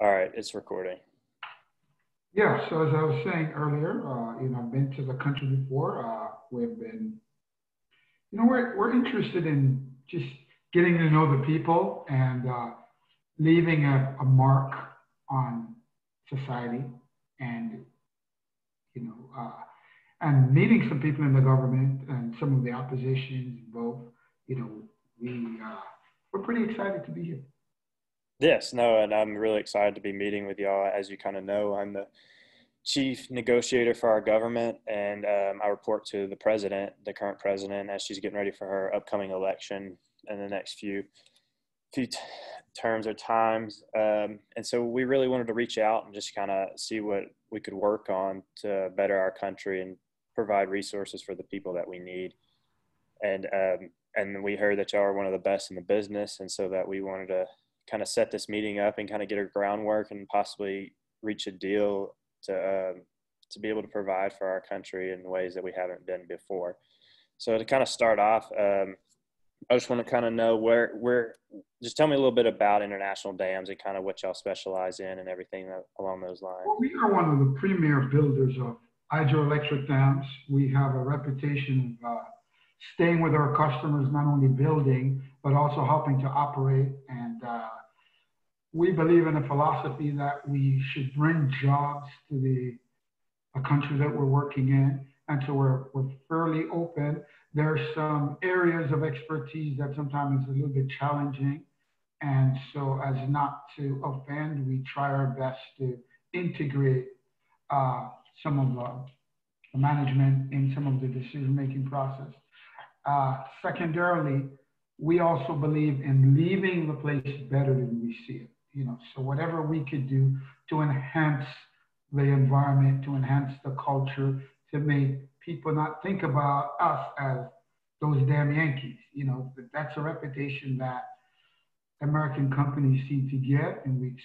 All right, it's recording. Yeah, so as I was saying earlier, I've been to the country before. We've been, we're interested in just getting to know the people and leaving a mark on society, and you know, uh, and meeting some people in the government and some of the oppositions. Both, you know, we we're pretty excited to be here. Yes, no, and I'm really excited to be meeting with y'all. As you kind of know, I'm the chief negotiator for our government, and I report to the president, the current president, as she's getting ready for her upcoming election in the next few terms or times. And so we really wanted to reach out and just kind of see what we could work on to better our country and provide resources for the people that we need. And we heard that y'all are one of the best in the business, and so that we wanted to kind of set this meeting up and kind of get a groundwork and possibly reach a deal to be able to provide for our country in ways that we haven't been before. So to kind of start off, I just want to kind of know where just tell me a little bit about international dams and kind of what y'all specialize in and everything along those lines. Well, we are one of the premier builders of hydroelectric dams. We have a reputation of staying with our customers, not only building, but also helping to operate. And we believe in a philosophy that we should bring jobs to the a country that we're working in. And so we're fairly open. There are some areas of expertise that sometimes is a little bit challenging. And so as not to offend, we try our best to integrate uh, some of the management in some of the decision-making process. Secondarily, we also believe in leaving the place better than we see it. So whatever we could do to enhance the environment, to enhance the culture, to make people not think about us as those damn Yankees. That's a reputation that American companies seem to get, and we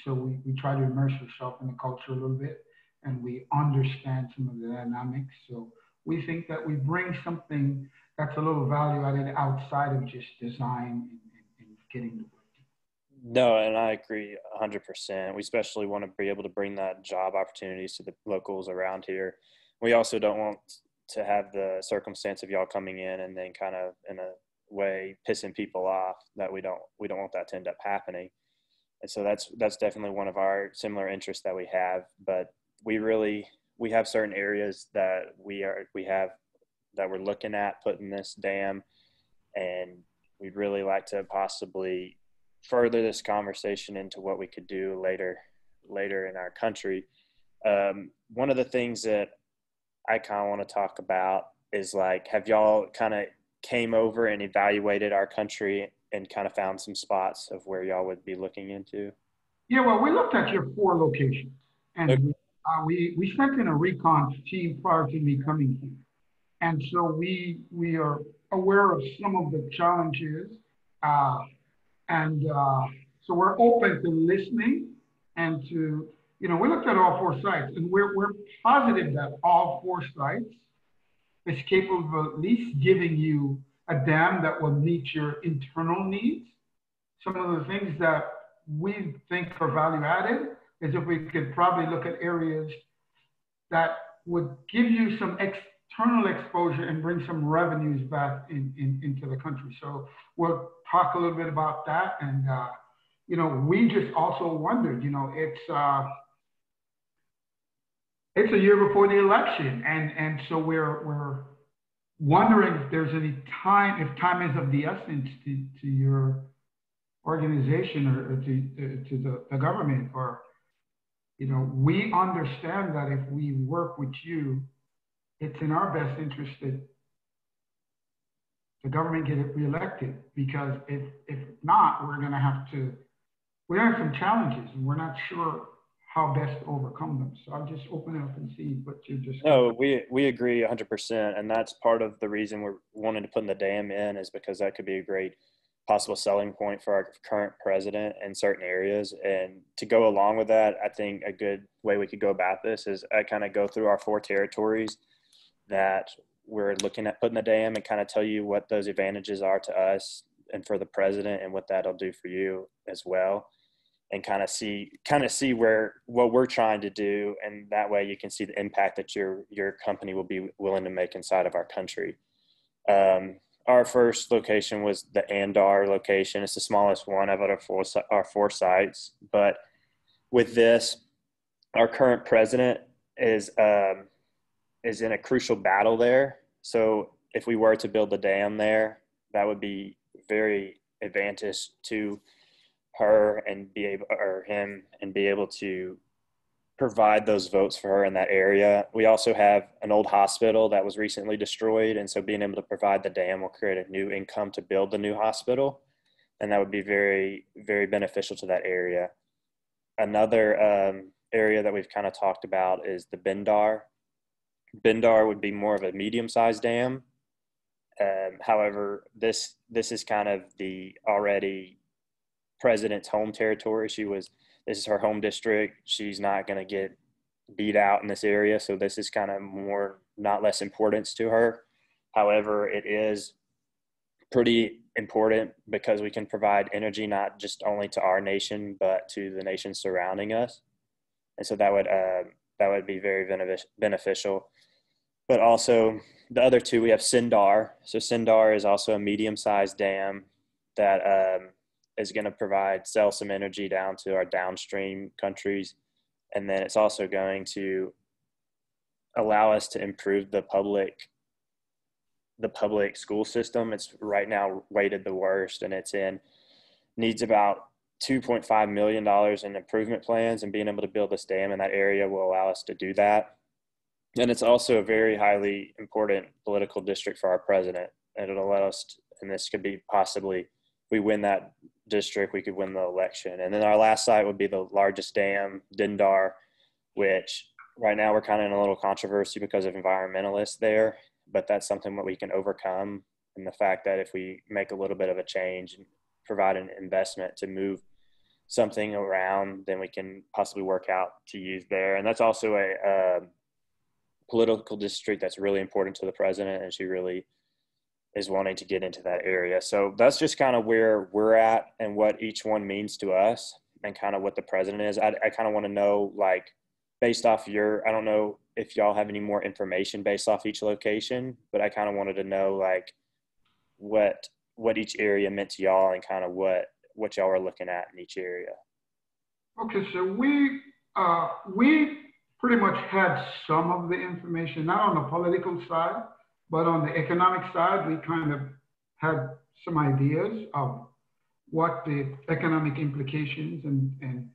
try to immerse ourselves in the culture a little bit, and we understand some of the dynamics. So we think that we bring something that's a little value added outside of just design and getting the work. No, and I agree 100%. We especially want to be able to bring that job opportunities to the locals around here. We also don't want to have the circumstance of y'all coming in and then kind of in a way pissing people off that we don't want that to end up happening. And so that's definitely one of our similar interests that we have. But we have certain areas that we have that we're looking at putting this dam, and we'd really like to possibly further this conversation into what we could do later in our country. One of the things that I kind of want to talk about is, like, have y'all kind of came over and evaluated our country and kind of found some spots of where y'all would be looking into? Yeah, well, we looked at your four locations, Okay. and we sent in a recon team prior to me coming here, and so we are aware of some of the challenges, uh, and so we're open to listening and to we looked at all four sites, and we're positive that all four sites is capable of at least giving you a dam that will meet your internal needs. Some of the things that we think are value added is if we could probably look at areas that would give you some external exposure and bring some revenues back into the country. So we'll talk a little bit about that. And, we just also wondered, it's a year before the election. And so we're wondering if there's any time, if time is of the essence to your organization or to the government, or we understand that if we work with you, it's in our best interest that the government get it reelected, because if not, we're going to have some challenges, and we're not sure how best to overcome them. So I'll just open it up and see what you just. No, we agree 100%, and that's part of the reason we're wanting to put the dam in, is because that could be a great possible selling point for our current president in certain areas. And to go along with that, I think a good way we could go about this is I kind of go through our four territories that we're looking at putting the dam, and kind of tell you what those advantages are to us and for the president, and what that'll do for you as well. and kind of see where what we're trying to do, and that way you can see the impact that your company will be willing to make inside of our country. Our first location was the Andar location. It's the smallest one out of our four sites. But with this, our current president is is in a crucial battle there. So if we were to build a dam there, that would be very advantageous to her and be able or him and be able to provide those votes for her in that area. We also have an old hospital that was recently destroyed, and so being able to provide the dam will create a new income to build the new hospital, and that would be very, very beneficial to that area. Another area that we've kind of talked about is the Bindar. Bindar would be more of a medium-sized dam. However, this is kind of the already president's home territory. This is her home district. She's not going to get beat out in this area, so this is kind of more not less importance to her. However, it is pretty important because we can provide energy not just only to our nation but to the nations surrounding us, and so that would be very beneficial. But also the other two, we have Sindar. So Sindar is also a medium-sized dam that is going to sell some energy down to our downstream countries. And then it's also going to allow us to improve the public school system. It's right now rated the worst, and needs about $2.5 million in improvement plans, and being able to build this dam in that area will allow us to do that. And it's also a very highly important political district for our president, and it'll let us, and this could be possibly, if we win that district, we could win the election. And then our last site would be the largest dam, Dindar, which right now we're kind of in a little controversy because of environmentalists there, but that's something that we can overcome. And the fact that if we make a little bit of a change and provide an investment to move something around, then we can possibly work out to use there. And that's also a political district that's really important to the president, and she really is wanting to get into that area. So that's just kind of where we're at and what each one means to us and kind of what the president is. I kind of want to know, like, based off I don't know if y'all have any more information based off each location, but I kind of wanted to know, like, what each area meant to y'all and kind of what y'all are looking at in each area. Okay, so we pretty much had some of the information, not on the political side, but on the economic side. We kind of had some ideas of what the economic implications, and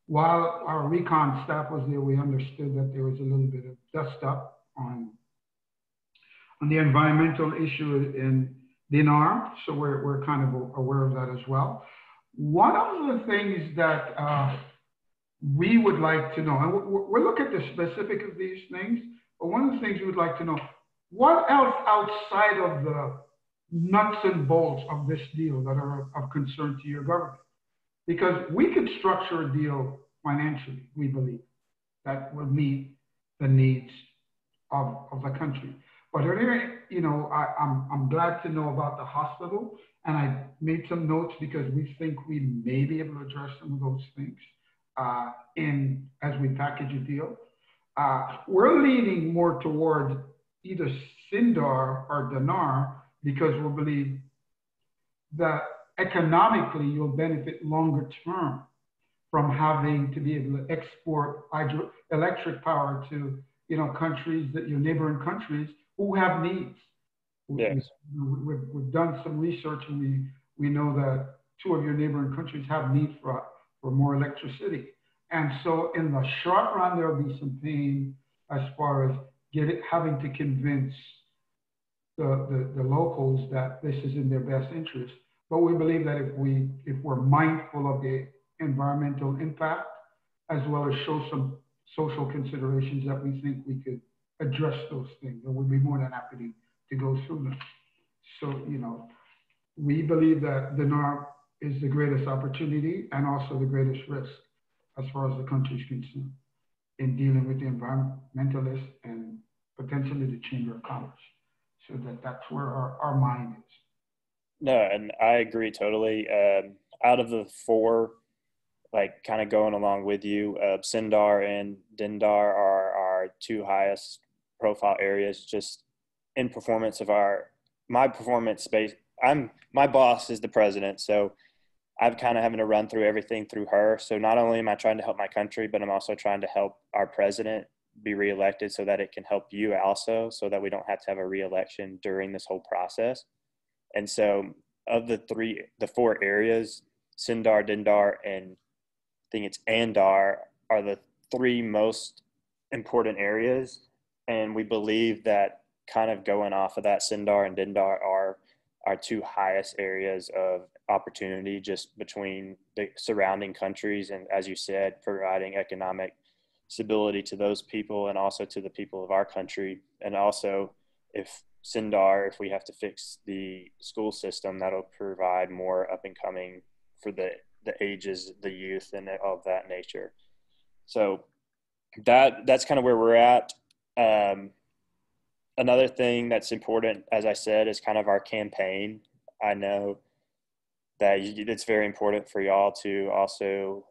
while our recon staff was there, we understood that there was a little bit of dust up on the environmental issue in Dinar, so we're kind of aware of that as well. One of the things that we would like to know, and we'll look at the specific of these things, but one of the things we would like to know, what else outside of the nuts and bolts of this deal that are of concern to your government? Because we could structure a deal financially, we believe, that would meet the needs of the country. But earlier, I'm glad to know about the hospital, and I made some notes because we think we may be able to address some of those things as we package a deal. We're leaning more toward either Sindar or Dinar because we believe that economically you'll benefit longer term from having to be able to export hydroelectric power to countries, that your neighboring countries who have needs. Yes. We've done some research, and we know that two of your neighboring countries have need for more electricity. And so in the short run, there'll be some pain as far as having to convince the locals that this is in their best interest. But we believe that if we're mindful of the environmental impact, as well as show some social considerations, that we think we could address those things, and we'd be more than happy to go through them. So, we believe that Dinar is the greatest opportunity and also the greatest risk as far as the country is concerned in dealing with the environmentalists and potentially the Chamber of Commerce. So that's where our mind is. No, and I agree totally. Out of the four like kind of going along with you. Sindar and Dindar are our two highest profile areas, just in performance of my performance space. My boss is the president, so I'm kind of having to run through everything through her. So not only am I trying to help my country, but I'm also trying to help our president be reelected so that it can help you also, so that we don't have to have a reelection during this whole process. And so of the four areas, Sindar, Dindar, and I think it's Andar are the three most important areas. And we believe that kind of going off of that, Sindar and Dindar are our two highest areas of opportunity just between the surrounding countries. And as you said, providing economic stability to those people and also to the people of our country. And also, if Sindar, if we have to fix the school system, that'll provide more up and coming for the ages, the youth, and of that nature. So that's kind of where we're at. Um, Another thing that's important, as I said, is kind of our campaign. I know that it's very important for y'all to also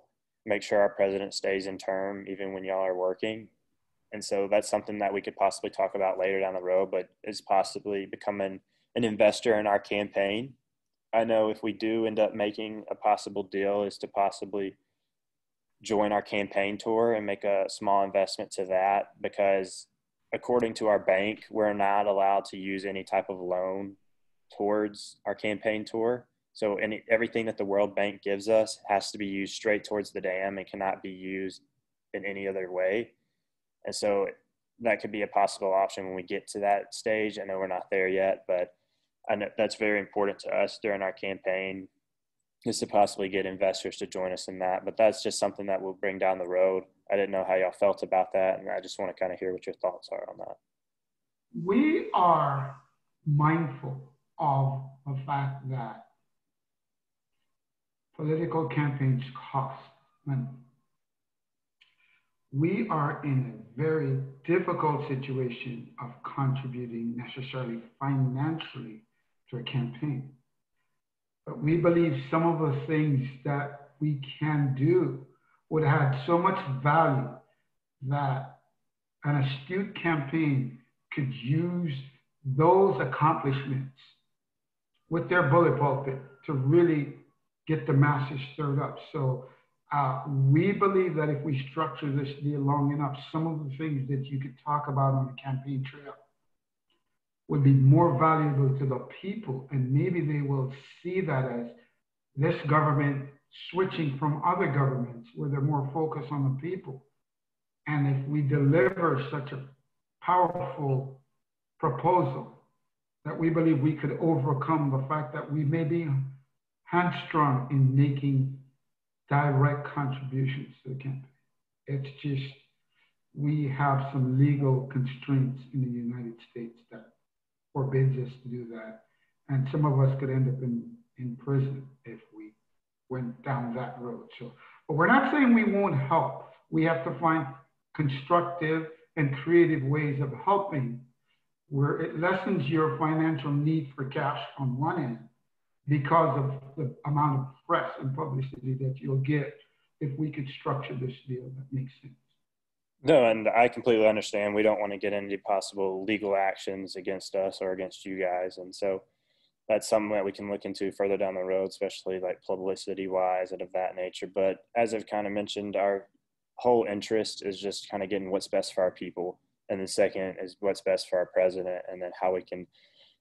make sure our president stays in term, even when y'all are working. And so that's something that we could possibly talk about later down the road, but is possibly becoming an investor in our campaign. I know if we do end up making a possible deal is to possibly join our campaign tour and make a small investment to that, because according to our bank, we're not allowed to use any type of loan towards our campaign tour. So everything that the World Bank gives us has to be used straight towards the dam and cannot be used in any other way. And so that could be a possible option when we get to that stage. I know we're not there yet, but I know that's very important to us during our campaign, is to possibly get investors to join us in that. But that's just something that we'll bring down the road. I didn't know how y'all felt about that, and I just want to kind of hear what your thoughts are on that. We are mindful of the fact that political campaigns cost money. We are in a very difficult situation of contributing necessarily financially to a campaign. But we believe some of the things that we can do would have so much value that an astute campaign could use those accomplishments with their bullet pulpit to really get the masses stirred up. So we believe that if we structure this deal long enough, some of the things that you could talk about on the campaign trail would be more valuable to the people, and maybe they will see that as this government switching from other governments where they're more focused on the people. And if we deliver such a powerful proposal, that we believe we could overcome the fact that we may be hamstrung in making direct contributions to the campaign. It's just, we have some legal constraints in the United States that forbids us to do that. And some of us could end up in prison if we went down that road. So, but we're not saying we won't help. We have to find constructive and creative ways of helping where it lessens your financial need for cash on one end because of the amount of press and publicity that you'll get if we could structure this deal that makes sense. No, and I completely understand. We don't want to get into possible legal actions against us or against you guys. And so that's something that we can look into further down the road, especially like publicity wise and of that nature. But as I've kind of mentioned, our whole interest is just kind of getting what's best for our people. And the second is what's best for our president, and then how we can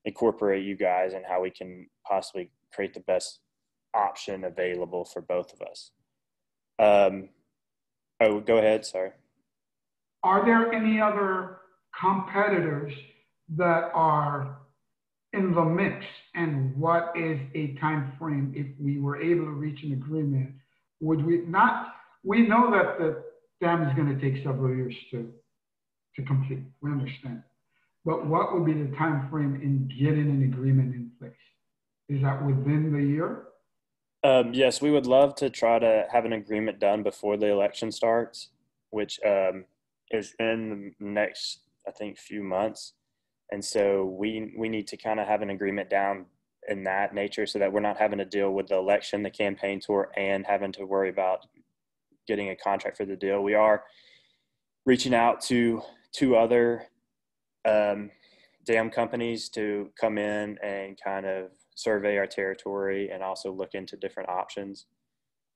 incorporate you guys and how we can possibly create the best option available for both of us. Oh, go ahead. Sorry. Are there any other competitors that are in the mix? And what is a time frame if we were able to reach an agreement? Would we not? We know that the dam is going to take several years to complete. We understand. But what would be the time frame in getting an agreement in place? Is that within the year? Yes, we would love to try to have an agreement done before the election starts, which is in the next, I think, few months. And so we need to kind of have an agreement down in that nature so that we're not having to deal with the election, the campaign tour, and having to worry about getting a contract for the deal. We are reaching out to two other dam companies to come in and kind of survey our territory and also look into different options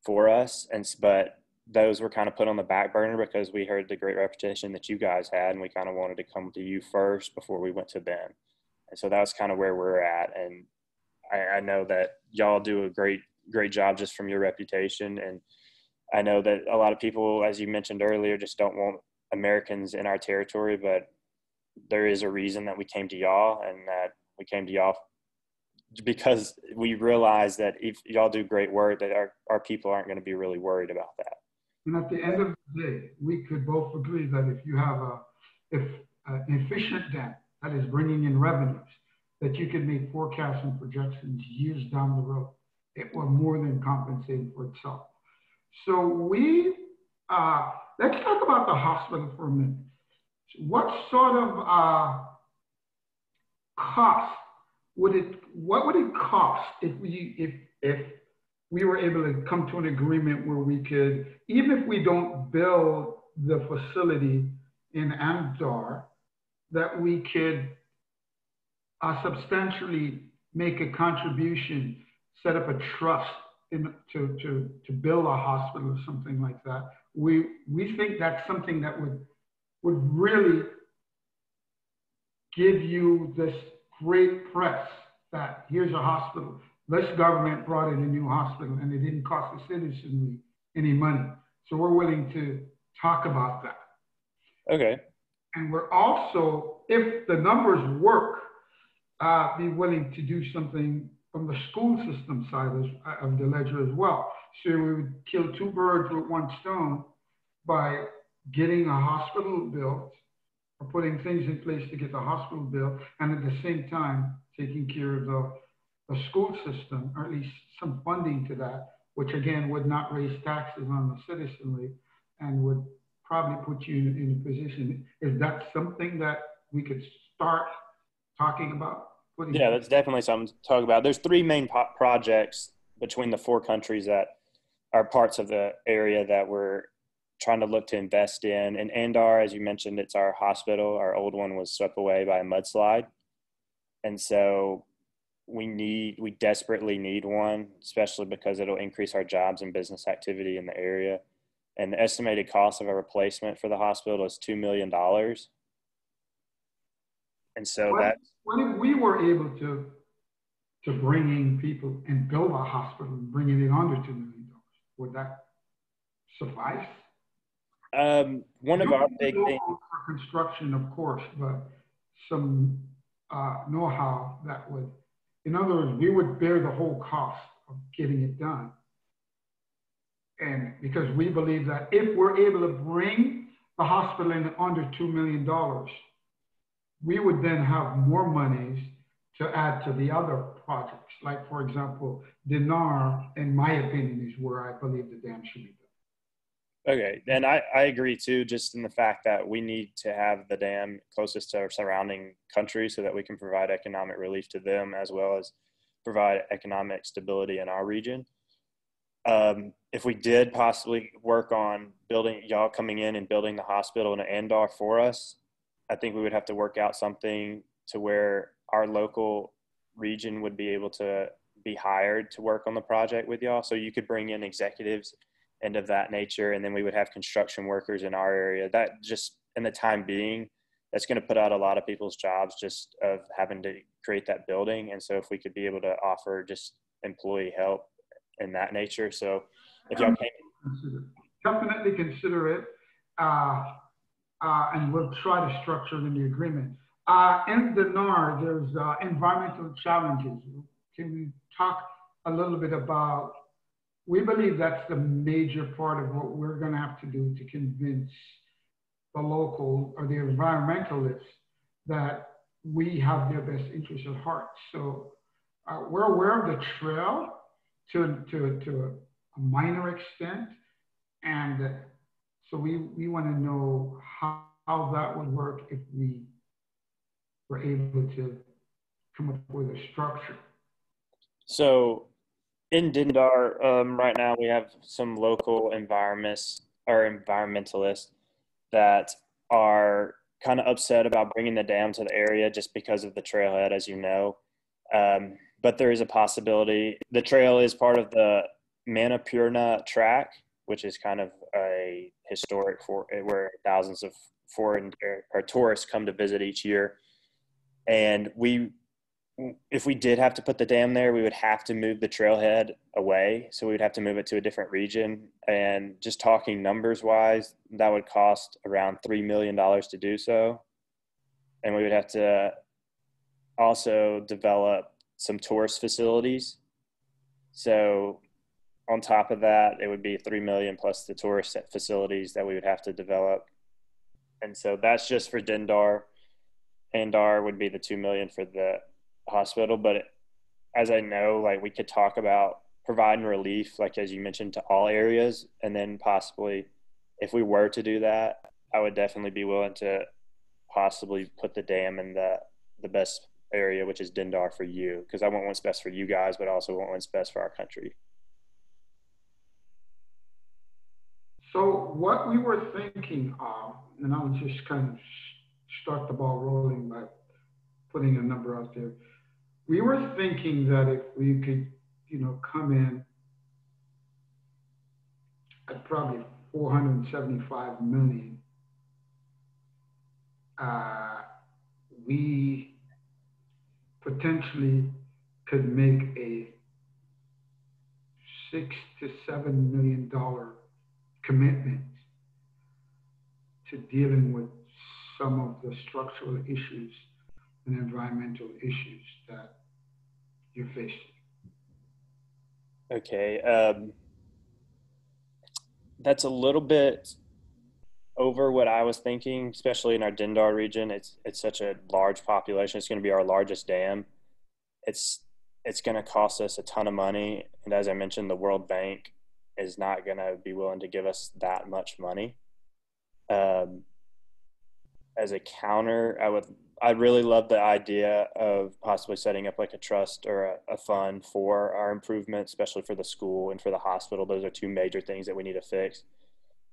for us. But those were kind of put on the back burner because we heard the great reputation that you guys had, and we kind of wanted to come to you first before we went to them. And so that was kind of where we're at. And I know that y'all do a great job just from your reputation. And I know that a lot of people, as you mentioned earlier, just don't want Americans in our territory, but there is a reason that we came to y'all, and that we came to y'all because we realize that if y'all do great work, that our people aren't going to be really worried about that. And at the end of the day, we could both agree that if you have an efficient dam that is bringing in revenues, that you can make forecasts and projections years down the road, it will more than compensate for itself. So let's talk about the hospital for a minute. What sort of cost what would it cost if we were able to come to an agreement where we could, even if we don't build the facility in Amdar, that we could substantially make a contribution, set up a trust to build a hospital or something like that. We think that's something that would really give you this great press that here's a hospital. This government brought in a new hospital and it didn't cost the citizenry any money. So we're willing to talk about that. Okay. And we're also, if the numbers work, be willing to do something from the school system side of the ledger as well. So we would kill two birds with one stone by getting a hospital built, or putting things in place to get the hospital built, and at the same time taking care of the school system, or at least some funding to that, which again would not raise taxes on the citizenry and would probably put you in a position. Is that something that we could start talking about? Yeah, that's definitely something to talk about. There's three main projects between the four countries that are parts of the area that we're trying to look to invest in. And Andar, as you mentioned, it's our hospital. Our old one was swept away by a mudslide. And so we desperately need one, especially because it'll increase our jobs and business activity in the area. And the estimated cost of a replacement for the hospital is $2 million. And so what if we were able to bring in people and build a hospital and bring it in under $2 million, would that suffice? One of our big things for construction, of course, but some know-how that would, in other words, we would bear the whole cost of getting it done. And because we believe that if we're able to bring the hospital in under $2 million, we would then have more monies to add to the other projects. Like, for example, Dinar, in my opinion, is where I believe the dam should be built. Okay, and I agree too, just in the fact that we need to have the dam closest to our surrounding countries so that we can provide economic relief to them as well as provide economic stability in our region. If we did possibly work on building, y'all coming in and building the hospital in Andar for us, I think we would have to work out something to where our local region would be able to be hired to work on the project with y'all. So you could bring in executives and of that nature, and then we would have construction workers in our area. That just, in the time being, that's going to put out a lot of people's jobs just of having to create that building. And so if we could be able to offer just employee help in that nature. So if y'all came, definitely consider it. And we'll try to structure it in the agreement. In the NAR, there's environmental challenges. Can we talk a little bit about, we believe that's the major part of what we're going to have to do to convince the local or the environmentalists that we have their best interests at heart. So we're aware of the trail to a minor extent. And so we want to know how that would work if we were able to come up with a structure. So In Dindar, right now we have some local environmentalists that are kind of upset about bringing the dam to the area just because of the trailhead, as you know. But there is a possibility. The trail is part of the Manapurna track, which is kind of a historic for where thousands of foreign or tourists come to visit each year. And if we did have to put the dam there, we would have to move the trailhead away. So we would have to move it to a different region. And just talking numbers wise, that would cost around $3 million to do so. And we would have to also develop some tourist facilities. So on top of that, it would be 3 million plus the tourist facilities that we would have to develop. And so that's just for Dindar. Andar would be the 2 million for the hospital. But as I know, like we could talk about providing relief, like as you mentioned, to all areas, and then possibly, if we were to do that, I would definitely be willing to possibly put the dam in the best area, which is Dindar for you, because I want what's best for you guys, but I also want what's best for our country. So what we were thinking of, and I'll just kind of start the ball rolling by putting a number out there. We were thinking that if we could, come in at probably 475 million, we potentially could make a $6 to $7 million commitment to dealing with some of the structural issues and environmental issues that you're facing. Okay. That's a little bit over what I was thinking, especially in our Dindar region. It's such a large population. It's going to be our largest dam. It's it's going to cost us a ton of money, and as I mentioned, the World Bank is not going to be willing to give us that much money. Um, as a counter, I really love the idea of possibly setting up like a trust or a fund for our improvement, especially for the school and for the hospital. Those are two major things that we need to fix.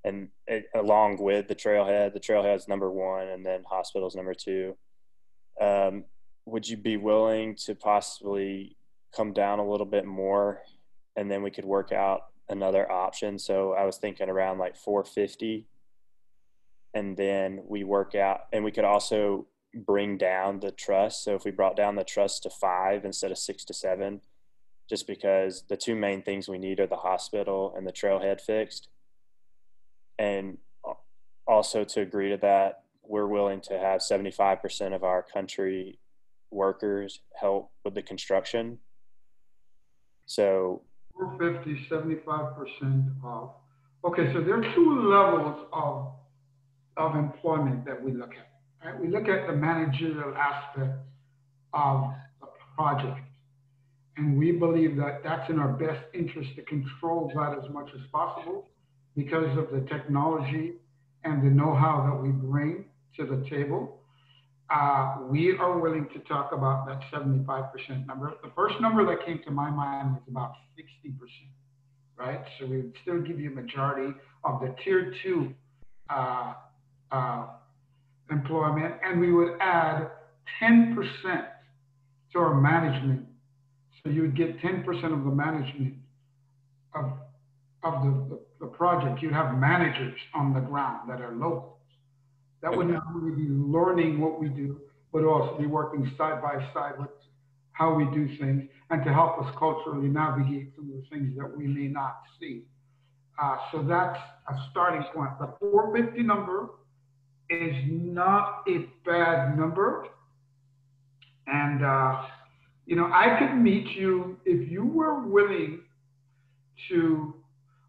And along with the trailhead is number one, and then hospitals number two. Um, would you be willing to possibly come down a little bit more, and then we could work out another option? So I was thinking around like 450, and then we work out, and we could also bring down the trust. So if we brought down the trust to 5 instead of 6 to 7, just because the two main things we need are the hospital and the trailhead fixed. And also to agree to that, we're willing to have 75% of our country workers help with the construction. So 450, 75% of. Okay, so there are two levels of employment that we look at. Right? We look at the managerial aspect of the project, and we believe that that's in our best interest to control that as much as possible because of the technology and the know-how that we bring to the table. We are willing to talk about that 75% number. The first number that came to my mind was about 60%, right? So we would still give you a majority of the tier two uh, uh, employment, and we would add 10% to our management. So you would get 10% of the management of the project. You'd have managers on the ground that are locals that would okay, not only be learning what we do, but also be working side by side with how we do things and to help us culturally navigate some of the things that we may not see. So that's a starting point. The 450 number is not a bad number. And, I could meet you if you were willing to.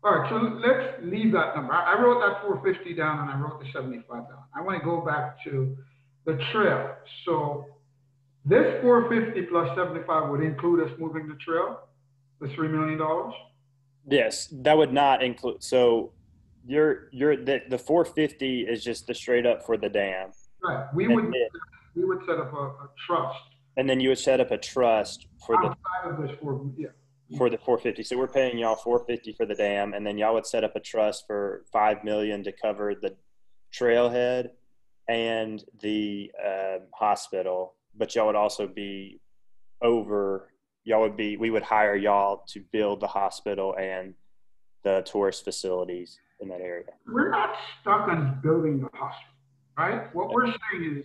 All right, so let's leave that number. I wrote that 450 down and I wrote the 75 down. I want to go back to the trail. So this 450 plus 75 would include us moving the trail, the $3 million. yes, that would not include. So the 450 is just the straight up for the dam, Right. and We would set up a trust then you would set up a trust for the outside of this four. Yeah. for the 450. So we're paying y'all 450 for the dam, and then y'all would set up a trust for 5 million to cover the trailhead and the hospital. But y'all would also be over. Y'all would be. We would hire y'all to build the hospital and the tourist facilities in that area. We're not stuck on building the hospital, right? What we're saying is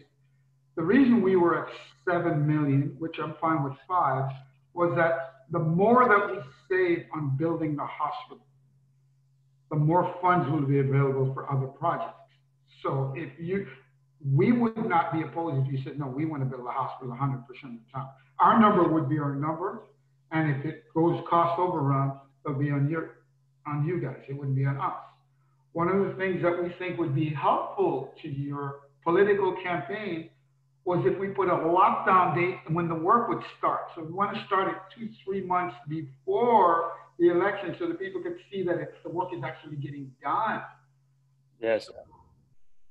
the reason we were at 7 million, which I'm fine with five, was that the more that we save on building the hospital, the more funds will be available for other projects. So if you, we would not be opposed if you said, no, we want to build a hospital 100% of the time. Our number would be our number. And if it goes cost overrun, it'll be on you guys. It wouldn't be on us. One of the things that we think would be helpful to your political campaign was if we put a lockdown date when the work would start. So we want to start it 2-3 months before the election so that people could see that the work is actually getting done. Yes.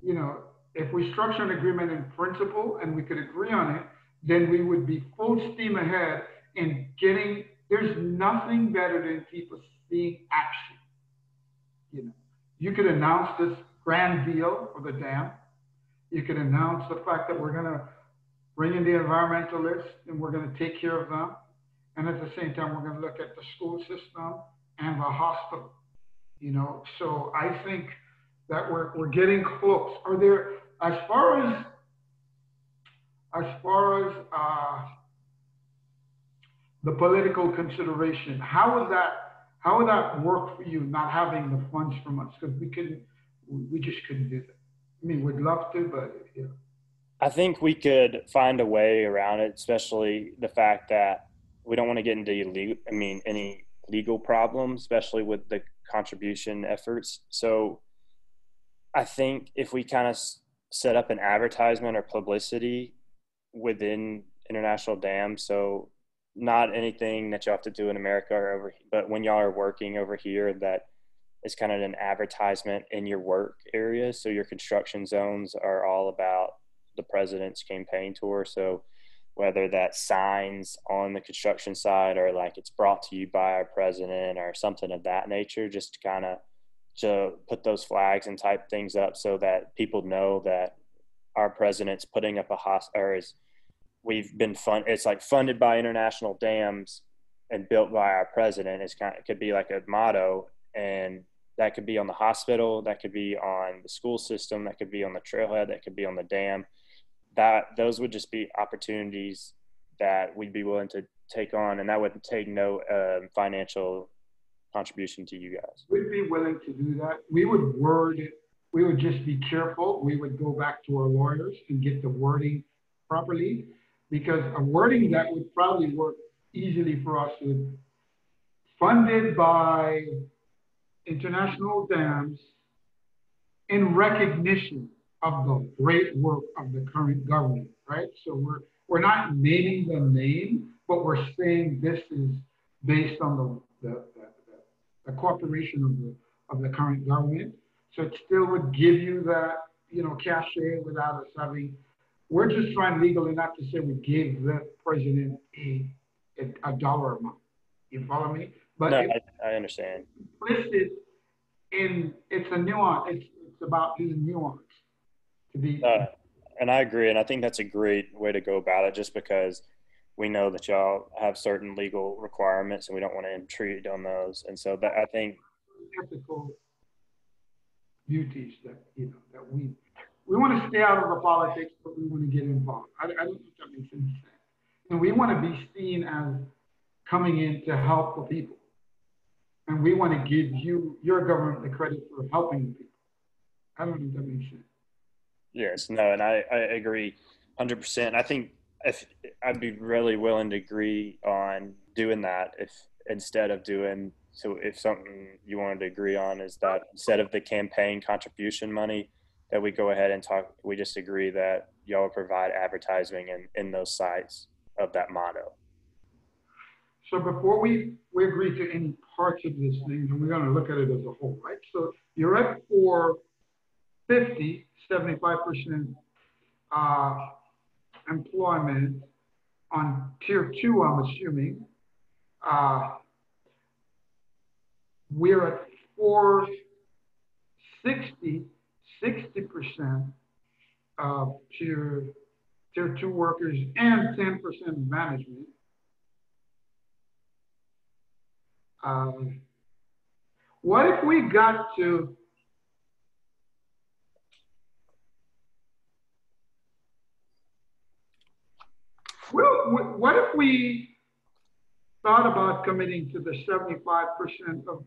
You know, if we structure an agreement in principle and we could agree on it, then we would be full steam ahead in getting, there's nothing better than people seeing action. You know, you could announce this grand deal for the dam. You could announce the fact that we're going to bring in the environmentalists and we're going to take care of them. And at the same time, we're going to look at the school system and the hospital. You know, so I think that we're getting close. Are there, as far as the political consideration, how would that work for you, not having the funds from us? Because we just couldn't do that. I mean, we'd love to, but yeah. I think we could find a way around it, especially the fact that we don't want to get into any legal problems, especially with the contribution efforts. So I think if we kind of set up an advertisement or publicity within international dams, so not anything that you have to do in America or over, but when y'all are working over here, that is kind of an advertisement in your work area. So your construction zones are all about the president's campaign tour. So whether that's signs on the construction side or like it's brought to you by our president or something of that nature, just to kind of to put those flags and type things up so that people know that our president's putting up a hospital, or is we've been it's like funded by international dams and built by our president. It could be like a motto, and that could be on the hospital, that could be on the school system, that could be on the trailhead, that could be on the dam. Those would just be opportunities that we'd be willing to take on, and that would take no financial contribution to you guys. We'd be willing to do that. We would word it. We would just be careful. We would go back to our lawyers and get the wording properly, because a wording that would probably work easily for us would funded by international dams in recognition of the great work of the current government, right? So we're not naming the name, but we're saying this is based on the cooperation of the current government. So it still would give you that, cachet without us having. We're just trying legally not to say we gave the president a dollar amount. You follow me? But no, I understand. Implicit in it's a nuance. It's about being nuanced. To be. And I agree, and I think that's a great way to go about it, just because we know that y'all have certain legal requirements, and we don't want to intrude on those. And so that I think ethical beauties that that we want to stay out of the politics, but we want to get involved. I don't think that makes any sense. And we want to be seen as coming in to help the people. And we want to give your government the credit for helping the people. I don't think that makes sense. Yes, no, and I agree 100%. I think if I'd be really willing to agree on doing that, if something you wanted to agree on is that instead of the campaign contribution money, that we go ahead and we just agree that y'all will provide advertising in those sites of that motto. So before we agree to any parts of this thing, and we're going to look at it as a whole, right? So you're at 450, 75% employment on tier 2, I'm assuming. we're at 460, 60% tier two workers and 10% management. What if we got to what if we thought about committing to the 75% of,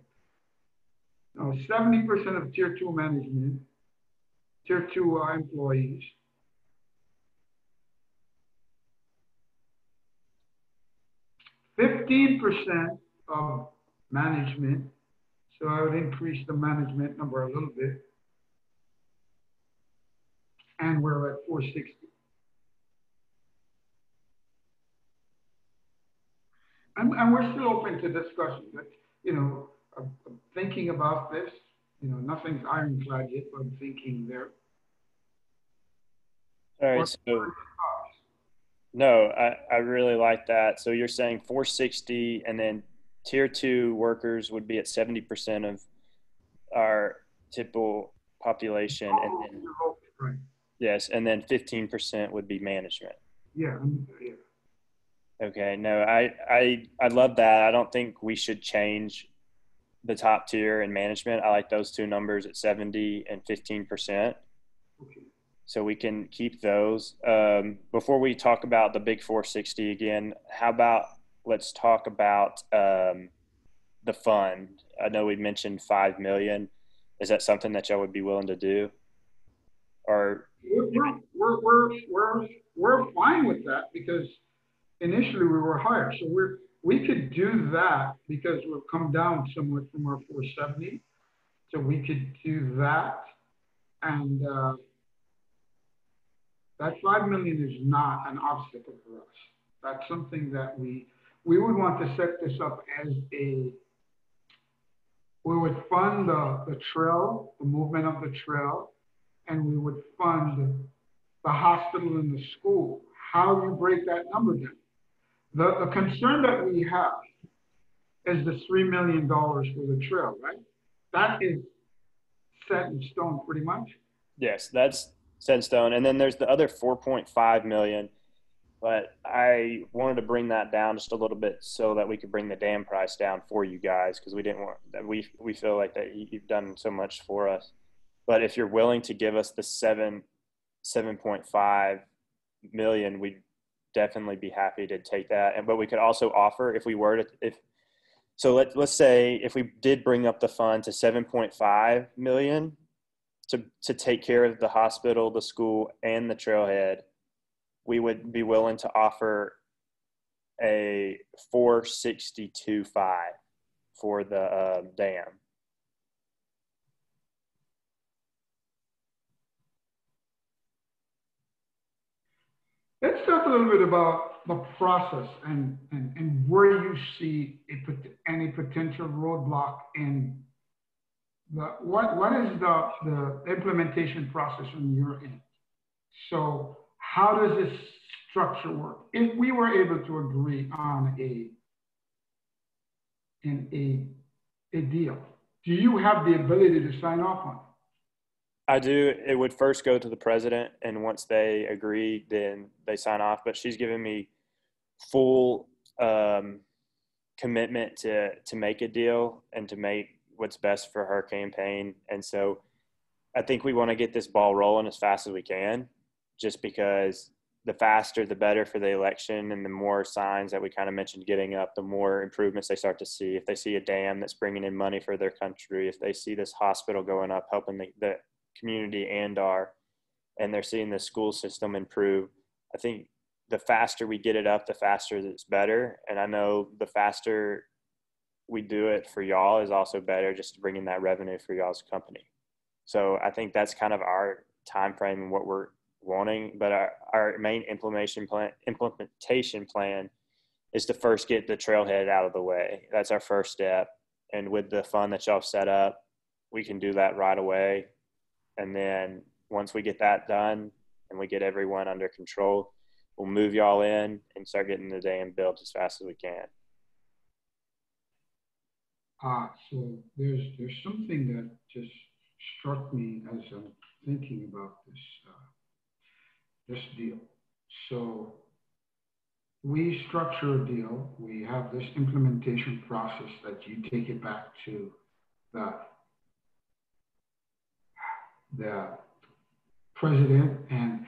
no, 70% of tier two management, tier two employees, 15% of management. So I would increase the management number a little bit. And we're at 460. And we're still open to discussion, but, you know, I'm thinking about this, you know, nothing's ironclad yet, but I'm thinking there. All right. What So no, I really like that. So you're saying 460, and then tier two workers would be at 70% of our typical population, and then right. yes, and then 15% would be management. Yeah, yeah. Okay, no, I love that. I don't think we should change the top tier in management. I like those two numbers at 70 and 15%. Okay. So we can keep those. Before we talk about the big 460 again, how about let's talk about the fund. I know we mentioned 5 million. Is that something that y'all would be willing to do? Or we're fine with that because initially we were higher. So we could do that because we've come down somewhat from our 470. So we could do that. And that 5 million is not an obstacle for us. That's something that we would want to set this up as we would fund the trail, the movement of the trail, and we would fund the hospital and the school. How you break that number down? The concern that we have is the $3 million for the trail, right? That is set in stone pretty much. yes, that's set in stone. And then there's the other 4.5 million, but I wanted to bring that down just a little bit so that we could bring the dam price down for you guys because we didn't want that. We feel like that you've done so much for us. But if you're willing to give us the 7.5 million, we'd definitely be happy to take that. And but we could also offer if we were to so let's say if we did bring up the fund to 7.5 million to take care of the hospital, the school, and the trailhead, we would be willing to offer a 462.5 for the dam. Let's talk a little bit about the process and where you see any potential roadblock in what is the implementation process on your end? So how does this structure work? If we were able to agree on a deal, do you have the ability to sign off on it? I do. It would first go to the president, and once they agree, then they sign off. But she's given me full commitment to make a deal and to make what's best for her campaign. And so I think we want to get this ball rolling as fast as we can, just because the faster the better for the election, and the more signs that we kind of mentioned getting up, the more improvements they start to see. If they see a dam that's bringing in money for their country, if they see this hospital going up, helping the community and they're seeing the school system improve, I think the faster we get it up, the faster it's better. And I know the faster we do it for y'all is also better, just bringing that revenue for y'all's company. So I think that's kind of our time frame and what we're wanting. But our main implementation plan is to first get the trailhead out of the way. That's our first step. And with the fund that y'all set up, we can do that right away. And then once we get that done and we get everyone under control, we'll move y'all in and start getting the dam built as fast as we can. So there's something that just struck me as I'm thinking about this deal. So we structure a deal. We have this implementation process that you take it back to the the president, and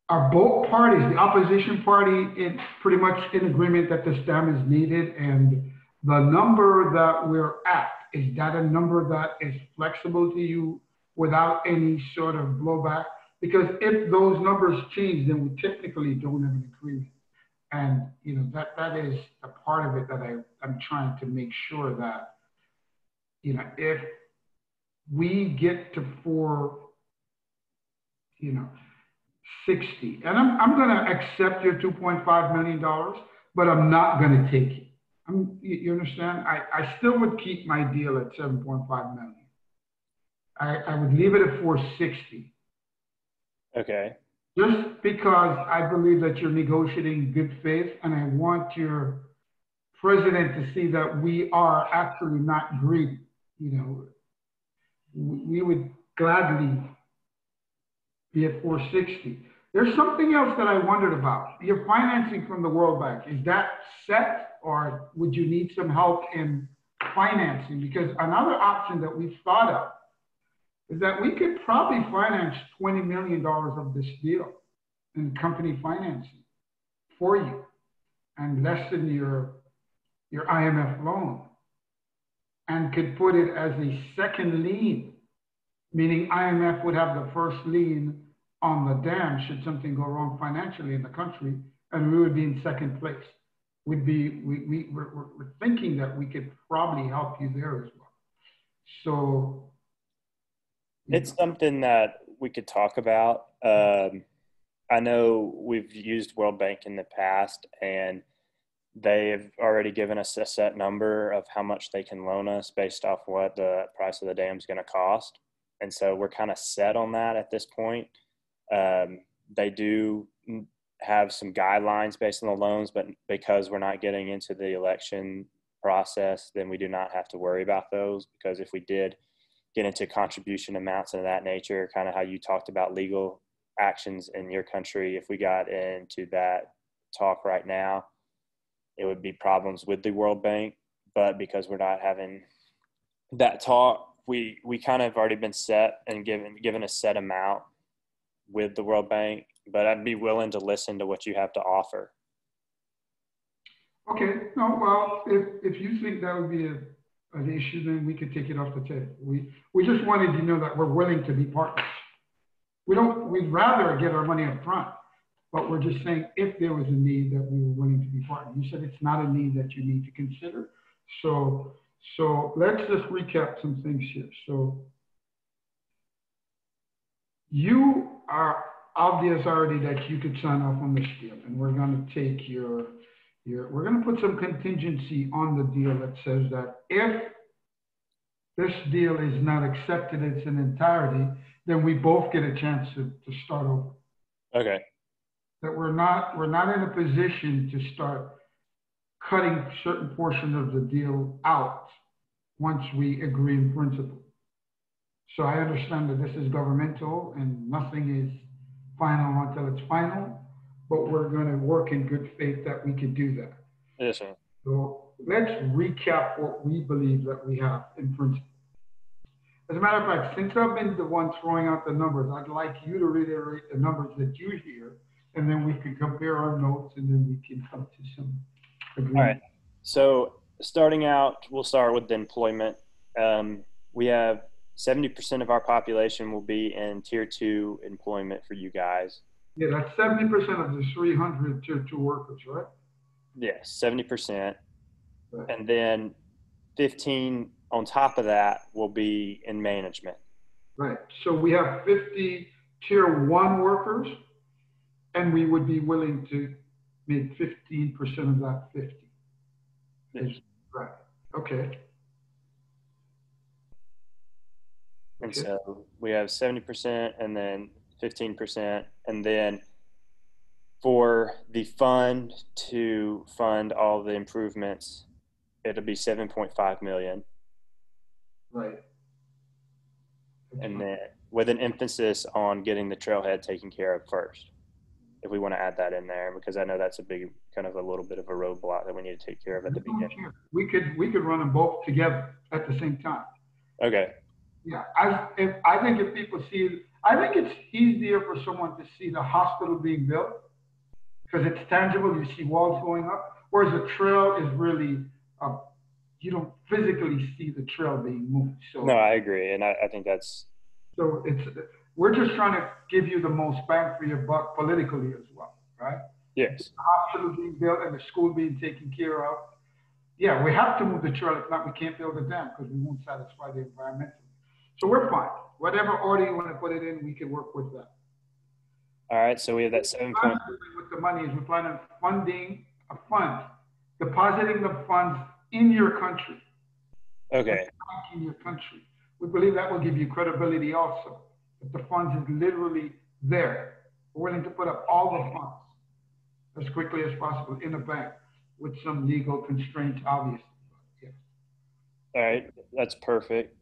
are both parties, the opposition party, in pretty much in agreement that this dam is needed, and the number that we're at, is that a number that is flexible to you without any sort of blowback? Because if those numbers change, then we technically don't have an agreement. And that is a part of it that I'm trying to make sure that, if we get to four, you know, 60. And I'm going to accept your $2.5 million, but I'm not going to take it. You understand? I still would keep my deal at 7.5 million. I would leave it at 460, Okay. just because I believe that you're negotiating good faith, and I want your president to see that we are actually not greedy. We would gladly be at 460. There's something else that I wondered about. Your financing from the World Bank, is that set, or would you need some help in financing? Because another option that we've thought of is that we could probably finance $20 million of this deal in company financing for you and lessen your IMF loan, and could put it as a second lien, meaning IMF would have the first lien on the dam should something go wrong financially in the country, and we would be in second place. We're thinking that we could probably help you there as well. So It's something that we could talk about. I know we've used World Bank in the past, and they've already given us a set number of how much they can loan us based off what the price of the dam is going to cost. And so we're kind of set on that at this point. They do have some guidelines based on the loans, but because we're not getting into the election process, then we do not have to worry about those, because if we did get into contribution amounts and of that nature, kind of how you talked about legal actions in your country, if we got into that talk right now, it would be problems with the World Bank. But because we're not having that talk, we kind of already been set and given a set amount with the World Bank. But I'd be willing to listen to what you have to offer. okay, no, well, if you think that would be an issue, then we could take it off the table. We just wanted you to know that we're willing to be partners. We'd rather get our money up front, but we're just saying if there was a need that we were willing to be partners. You said it's not a need that you need to consider. So let's just recap some things here. So you are obvious already that you could sign off on this deal, and we're going to take we're going to put some contingency on the deal that says that if this deal is not accepted in its entirety, then we both get a chance to start over. Okay. That we're not in a position to start cutting certain portions of the deal out once we agree in principle. So I understand that this is governmental and nothing is final until it's final, but we're going to work in good faith that we can do that. Yes, sir. So let's recap what we believe that we have in principle. As a matter of fact, since I've been the one throwing out the numbers, I'd like you to reiterate the numbers that you hear, and then we can compare our notes, and then we can come to some agreement. All right. So starting out, we'll start with the employment. We have 70% of our population will be in tier 2 employment for you guys. Yeah, that's 70% of the 300 tier 2 workers, right? Yes, 70%. Right. And then 15 on top of that will be in management. Right. So we have 50 tier 1 workers, and we would be willing to make 15% of that 50. Yes. Right. Okay. And Okay. so we have 70% and then 15%. And then for the fund to fund all the improvements it'll be 7.5 million. Right. And then with an emphasis on getting the trailhead taken care of first, if we want to add that in there, because I know that's a big kind of a little bit of a roadblock that we need to take care of at the beginning. We could run them both together at the same time. Okay. Yeah, I think if people see, I think it's easier for someone to see the hospital being built because it's tangible. You see walls going up, whereas a trail is really, uh, you don't physically see the trail being moved. No, I agree, and I think that's So we're just trying to give you the most bang for your buck politically as well, right? yes. The hospital being built and the school being taken care of. Yeah, we have to move the trail. If not, we can't build the dam because we won't satisfy the environmental. So we're fine. Whatever order you want to put it in, we can work with that. All right, so we have that 7 point. With the money is we plan on funding a fund, depositing the funds in your country. Okay. In your country. We believe that will give you credibility also. That the funds is literally there. We're willing to put up all the funds as quickly as possible in a bank with some legal constraints, obviously. Yeah. All right, that's perfect.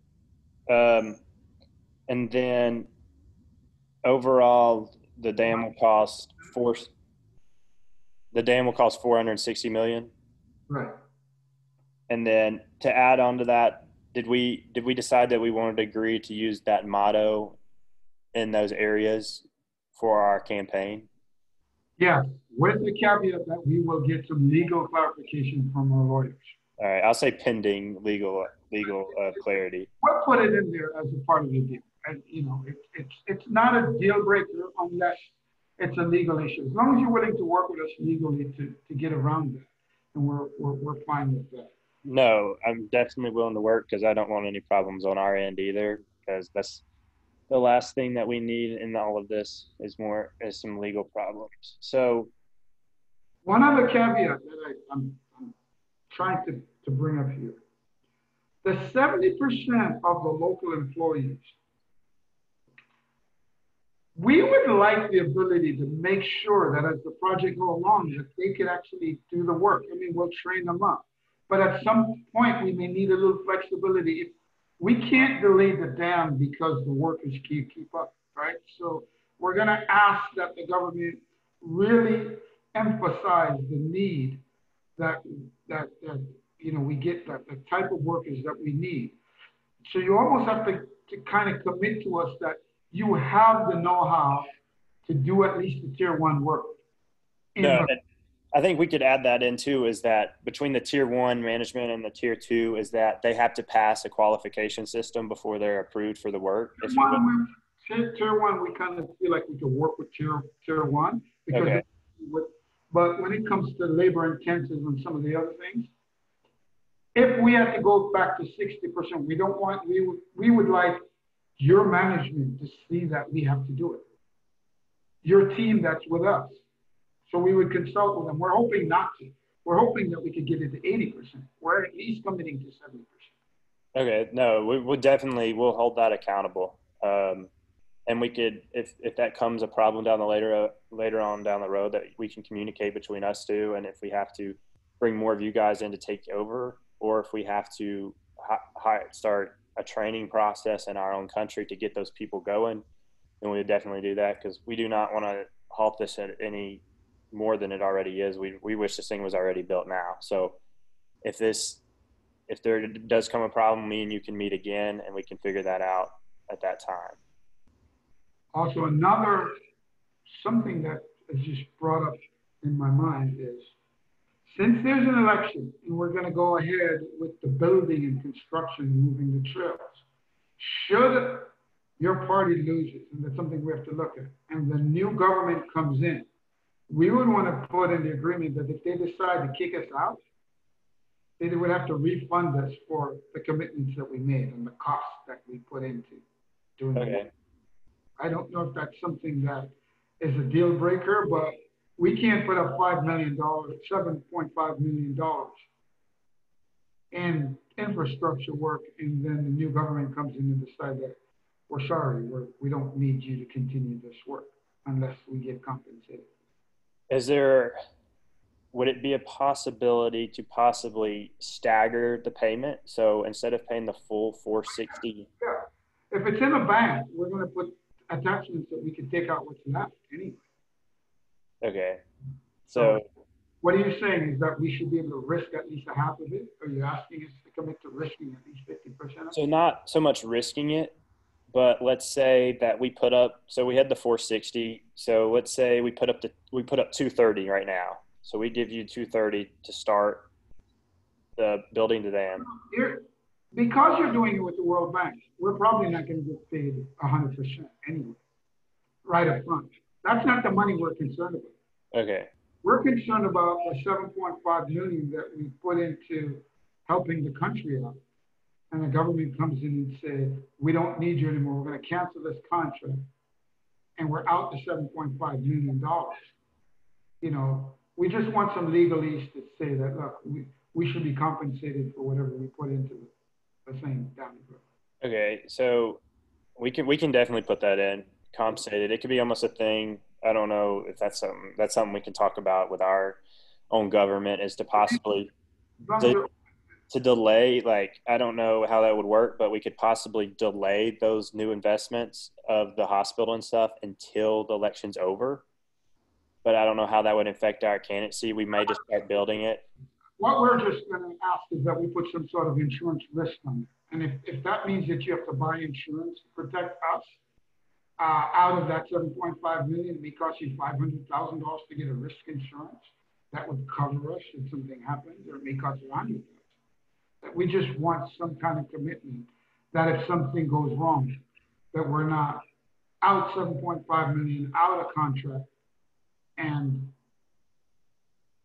And then overall, the dam will cost 460 million. Right. And then to add on to that, did we decide that we wanted to agree to use that motto in those areas for our campaign? Yeah, with the caveat that we will get some legal clarification from our lawyers. All right, I'll say pending legal clarity. We'll put it in there as a part of the deal. And it's not a deal breaker unless it's a legal issue. As long as you're willing to work with us legally to get around that, and we're fine with that. No, I'm definitely willing to work because I don't want any problems on our end either. Because that's the last thing that we need in all of this is some legal problems. So one other caveat that I'm trying to bring up here. The 70% of the local employees, we would like the ability to make sure that as the project goes along, that they could actually do the work. I mean, we'll train them up. But at some point, we may need a little flexibility. If we can't delay the dam because the workers can't keep up, right? So we're going to ask that the government really emphasize the need that we get the type of workers that we need. So you almost have to kind of commit to us that you have the know-how to do at least the tier one work. No, I think we could add that in too, is that between the tier one management and the tier two is that they have to pass a qualification system before they're approved for the work. Tier one, we kind of feel like we can work with tier one because okay. But when it comes to labor intensive and some of the other things, if we have to go back to 60%, we would like your management to see that we have to do it. Your team that's with us. So we would consult with them. We're hoping not to. We're hoping that we could get it to 80%. We're at least committing to 70%. Okay, no, we'll hold that accountable. And we could, if that comes a problem later on down the road, that we can communicate between us two, and if we have to bring more of you guys in to take over, or if we have to start a training process in our own country to get those people going, then we would definitely do that because we do not want to halt this at any more than it already is. We wish this thing was already built now. So if there does come a problem, me and you can meet again and we can figure that out at that time. Also, something that is just brought up in my mind is, since there's an election and we're going to go ahead with the building and construction and moving the trails, should your party loses, and that's something we have to look at, and the new government comes in, we would want to put in the agreement that if they decide to kick us out, they would have to refund us for the commitments that we made and the costs that we put into doing it. I don't know if that's something that is a deal breaker, but we can't put up $5 million, $7.5 million in infrastructure work, and then the new government comes in and decide that we're sorry, we don't need you to continue this work unless we get compensated. Is there would it be a possibility to possibly stagger the payment? So instead of paying the full 460, Yeah. If it's in a bank, we're going to put attachments that we can take out what's left anyway. okay. So So what are you saying is that we should be able to risk at least a half of it? Are you asking us to commit to risking at least 50% of so it? not so much risking it, but let's say that we put up, so we had the 460. So let's say we put up 230 right now. So we give you 230 to start the building the dam. You're, because you're doing it with the World Bank, we're probably not going to get paid 100% anyway, right up front. That's not the money we're concerned about. Okay. We're concerned about the 7.5 million that we put into helping the country out. And the government comes in and says, we don't need you anymore. We're going to cancel this contract. And we're out the $7.5 million. You know, we just want some legalese to say that, look, we should be compensated for whatever we put into the thing down the road. Okay. So we can definitely put that in compensated. It could be almost a thing. I don't know if that's something we can talk about with our own government is to possibly to, to delay, like, I don't know how that would work, but we could possibly delay those new investments of the hospital and stuff until the election's over. But I don't know how that would affect our candidacy. We may just start building it. What we're just going to ask is that we put some sort of insurance risk on it. And if that means that you have to buy insurance to protect us, out of that 7.5 million, it may cost you $500,000 to get a risk insurance that would cover us if something happens, or it may cost you 100,000. That we just want some kind of commitment that if something goes wrong, that we're not out 7.5 million out of contract, and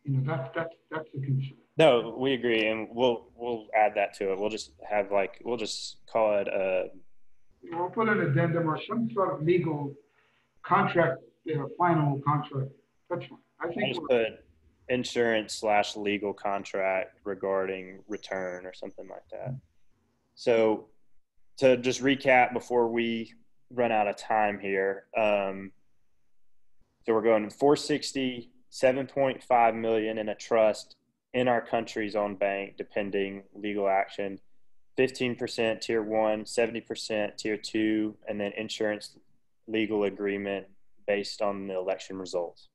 that's the concern. No, we agree, and we'll add that to it. We'll just call it a. We'll put an addendum or some sort of legal contract, final contract. That's fine. I I think just put insurance/legal contract regarding return or something like that. So to just recap before we run out of time here, so we're going 460, 7.5 million in a trust in our country's own bank, depending legal action, 15% tier one, 70% tier two, and then insurance legal agreement based on the election results.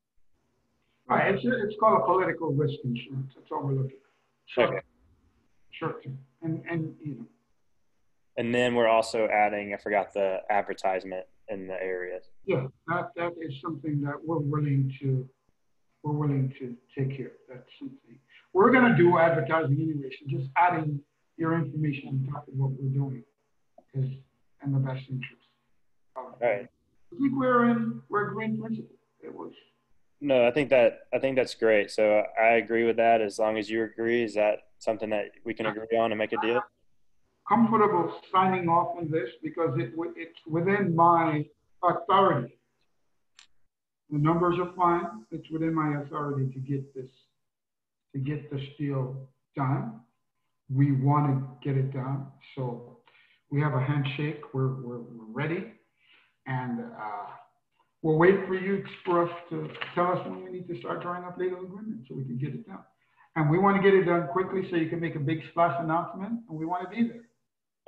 right. It's called a political risk insurance. That's all we're looking at. Okay. Short term, and And then we're also adding, I forgot the advertisement in the areas. yeah, that is something that we're willing to take care of. That's something we're going to do advertising anyway. So just adding your information on top of what we're doing is in the best interest. All right. I think we're agreeing principle. It was. No, I think that's great. So I agree with that. As long as you agree, is that something that we can agree on and make a deal? Comfortable signing off on this because it's within my authority. The numbers are fine. It's within my authority to get this deal done. We want to get it done. So we have a handshake. We're ready. And we'll wait for us to tell us when we need to start drawing up legal agreements so we can get it done. And we want to get it done quickly so you can make a big splash announcement, and we want to be there.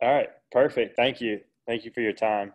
All right. Perfect. Thank you. Thank you for your time.